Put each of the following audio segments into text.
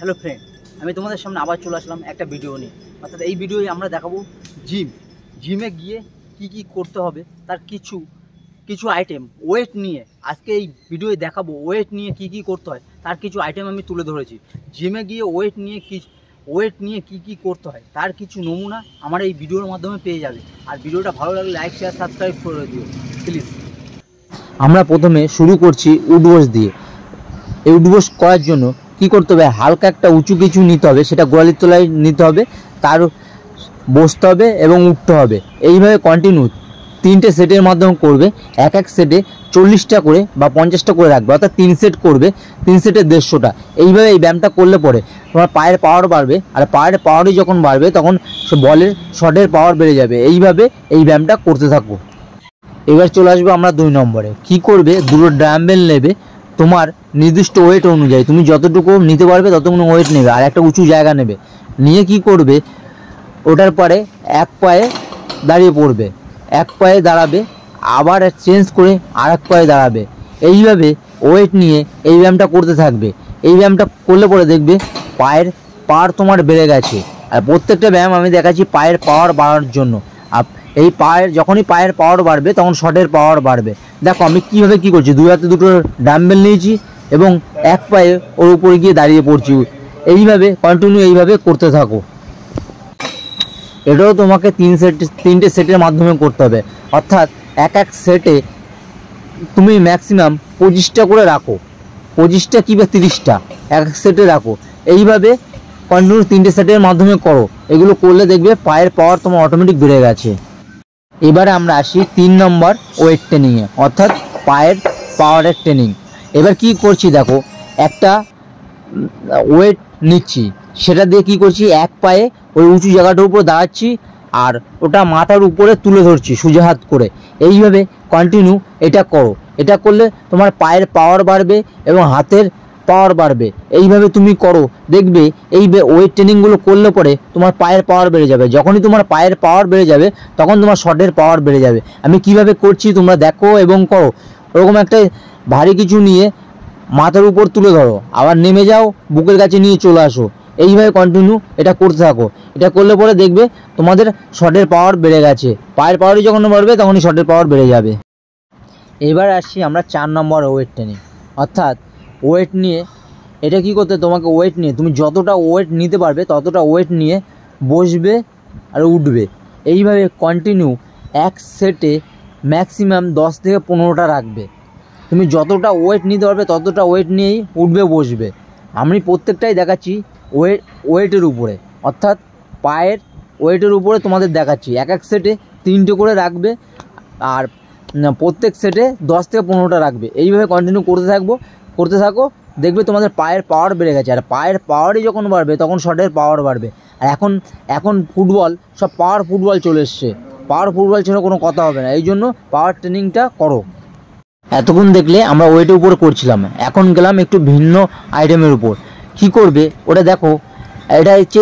Hello friend, আমি তোমাদের সামনে আবার চলে আসলাম একটা ভিডিও নিয়ে। অর্থাৎ এই ভিডিওয়ে আমরা দেখাবো জিমে গিয়ে কি কি করতে হবে, তার কিছু আইটেম ওয়েট নিয়ে। আজকে এই ভিডিওয়ে দেখাবো ওয়েট নিয়ে কি কি করতে হয়, তার কিছু আইটেম আমি তুলে ধরেছি। জিমে গিয়ে ওয়েট নিয়ে কি কি করতে হয় তার কিছু নমুনা আমার এই ভিডিওর মাধ্যমে পেয়ে যাবে। আর ভিডিওটা ভালো লাগলে লাইক শেয়ার সাবস্ক্রাইব করে দিও প্লিজ। আমরা প্রথমে শুরু করছি উডওয়াশ দিয়ে। এই উডওয়াশ করার জন্য কি করতে হবে, হালকা একটা উঁচু কিছু নিতে হবে, সেটা গোড়ালির তলায় নিতে হবে, তার বসতে হবে এবং উঠতে হবে। এইভাবে কন্টিনিউ 3টে সেটের মাধ্যমে করবে। এক সেটে 40টা করে বা 50টা করে রাখবে, অর্থাৎ 3 সেট করবে, 3 সেটে 150টা। এইভাবে এই ব্যায়ামটা করলে পরে তোমার পায়ের পাওয়ার বাড়বে, আর পায়ের পাওয়ারই যখন বাড়বে তখন শটের পাওয়ার বেড়ে যাবে। এইভাবে এই ব্যায়ামটা করতে থাকো। এবার চলে আসবো আমরা 2 নম্বরে। কি করবে, দুটো ডাম্বেল নেবে, তোমার নির্দিষ্ট ওয়েট অনুযায়ী তুমি যতটুকু নিতে পারবে ততটুকু ওয়েট নেবে, আর একটা উঁচু জায়গা নেবে। নিয়ে কি করবে, ওটার পরে এক পায়ে দাঁড়িয়ে পড়বে, এক পায়ে দাঁড়াবে, আবার চেঞ্জ করে আর এক পায়ে দাঁড়াবে। এইভাবে ওয়েট নিয়ে এই ব্যায়ামটা করতে থাকবে। এই ব্যায়ামটা করলে পরে দেখবে পায়ের পাওয়ার তোমার বেড়ে গেছে। আর প্রত্যেকটা ব্যায়াম আমি দেখাচ্ছি পায়ের পাওয়ার বাড়ানোর জন্য। এই যখনই পায়ের পাওয়ার বাড়বে তখন শটের পাওয়ার বাড়বে। দেখো আমি কীভাবে কী করছি, 2 হাতে 2টো ডাম্বেল নিয়েছি এবং এক পায়ে ওর উপরে গিয়ে দাঁড়িয়ে পড়ছি। এইভাবে কন্টিনিউ এইভাবে করতে থাকো। এটাও তোমাকে 3টে সেটের মাধ্যমে করতে হবে, অর্থাৎ এক সেটে তুমি ম্যাক্সিমাম 25টা করে রাখো, 25টা কিংবা 30টা এক সেটে রাখো। এইভাবে কন্টিনিউ 3টে সেটের মাধ্যমে করো। এগুলো করলে দেখবে পায়ের পাওয়ার তোমার অটোমেটিক বেড়ে গেছে। এবারে আমরা আসি 3 নম্বর ওয়েট ট্রেনিংয়ে, অর্থাৎ পায়ের পাওয়ারের ট্রেনিং। এবার কি করছি দেখো, একটা ওয়েট নিচ্ছি, সেটা দিয়ে কি করছি, এক পায়ে ওই উঁচু জায়গাটার উপর দাঁড়াচ্ছি আর ওটা মাথার উপরে তুলে ধরছি সোজা হাত করে। এইভাবে কন্টিনিউ এটা করো। এটা করলে তোমার পায়ের পাওয়ার বাড়বে এবং হাতের পাওয়ার বাড়বে। এইভাবে তুমি করো, দেখবে এই ওয়েট ট্রেনিংগুলো করলে পরে তোমার পায়ের পাওয়ার বেড়ে যাবে। যখনই তোমার পায়ের পাওয়ার বেড়ে যাবে তখন তোমার শটের পাওয়ার বেড়ে যাবে। আমি কিভাবে করছি তোমরা দেখো এবং করো। ওরকম একটা ভারী কিছু নিয়ে মাথার উপর তুলে ধরো, আবার নেমে যাও, বুকের কাছে নিয়ে চলে আসো। এইভাবে কন্টিনিউ এটা করতে থাকো। এটা করলে পরে দেখবে তোমাদের শটের পাওয়ার বেড়ে গেছে। পায়ের পাওয়ারই যখন বাড়বে তখনই শটের পাওয়ার বেড়ে যাবে। এবার আসছি আমরা 4 নম্বর ওয়েট ট্রেনিং, অর্থাৎ ওয়েট নিয়ে। এটা কি করতে, তোমাকে ওয়েট নিয়ে তুমি যতটা ওয়েট নিতে পারবে ততটা ওয়েট নিয়ে বসবে আর উঠবে। এইভাবে কন্টিনিউ এক সেটে ম্যাক্সিমাম 10 থেকে 15টা রাখবে। তুমি যতটা ওয়েট নিতে পারবে ততটা ওয়েট নিয়েই উঠবে বসবে। আমি প্রত্যেকটাই দেখাচ্ছি ওয়েটের উপরে, অর্থাৎ পায়ের ওয়েটের উপরে তোমাদের দেখাচ্ছি। এক সেটে 3টে করে রাখবে আর প্রত্যেক সেটে 10 থেকে 15টা রাখবে। এইভাবে কন্টিনিউ করতে থাকো, দেখবে তোমাদের পায়ের পাওয়ার বেড়ে গেছে। আর পায়ের পাওয়ারই যখন বাড়বে তখন শটের পাওয়ার বাড়বে। আর এখন ফুটবল, সব পাওয়ার ফুটবল চলে এসছে। পাওয়ার ফুটবল ছাড়া কোনো কথা হবে না, এই জন্য পাওয়ার ট্রেনিংটা করো। এতক্ষণ দেখলে আমরা ওয়েটের উপর করছিলাম, এখন গেলাম একটু ভিন্ন আইটেমের উপর। কি করবে ওটা দেখো, এটা হচ্ছে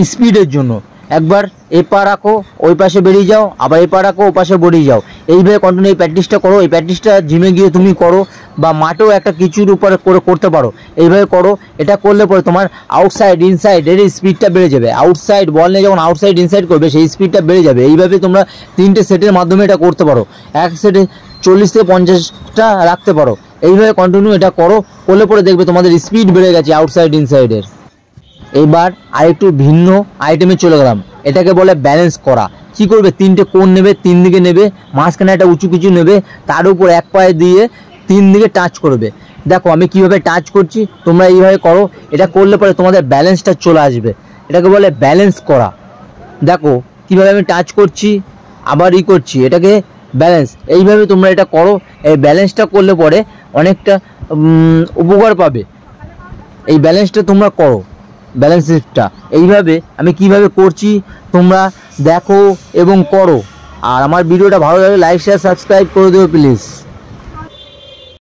স্পিডের জন্য। একবার এ পা রাখো, ওই পাশে বেরিয়ে যাও, আবার এ পা রাখো, ও পাশে বেরিয়ে যাও। এইভাবে কন্টিনিউ এই প্র্যাকটিসটা করো। এই প্র্যাকটিসটা জিমে গিয়ে তুমি করো বা মাঠেও একটা কিছুর উপরে করতে পারো। এইভাবে করো। এটা করলে পরে তোমার আউটসাইড ইনসাইড এর স্পিডটা বেড়ে যাবে। আউটসাইড বল নিয়ে যখন আউটসাইড ইনসাইড করবে সেই স্পিডটা বেড়ে যাবে। এইভাবে তোমরা 3টে সেটের মাধ্যমে এটা করতে পারো। এক সেটে 40 থেকে 50টা রাখতে পারো। এইভাবে কন্টিনিউ এটা করলে পরে দেখবে তোমাদের স্পিড বেড়ে গেছে আউটসাইড ইনসাইডের। এবার আরেকটু ভিন্ন আইটেমে চলে গেলাম, এটাকে বলে ব্যালেন্স করা। কি করবে, 3টে কোণ নেবে, 3 দিকে নেবে, মাঝখানে একটা উঁচু কিছু নেবে, তার উপর এক পায়ে দিয়ে 3 দিকে টাচ করবে। দেখো আমি কিভাবে টাচ করছি, তোমরা এইভাবে করো। এটা করলে পরে তোমাদের ব্যালেন্সটা চলে আসবে। এটাকে বলে ব্যালেন্স করা। দেখো কিভাবে আমি টাচ করছি আবার করছি, এটাকে ব্যালেন্স। এইভাবে তোমরা এটা করো। এই ব্যালেন্সটা করলে পরে অনেকটা উপকার পাবে। এই ব্যালেন্সটা তোমরা করো, ব্যালেন্স শিফটটা। এইভাবে আমি কিভাবে করছি তোমরা দেখো এবং করো। আর আমার ভিডিওটা ভালো লাগলে লাইক শেয়ার সাবস্ক্রাইব করে দিও প্লিজ।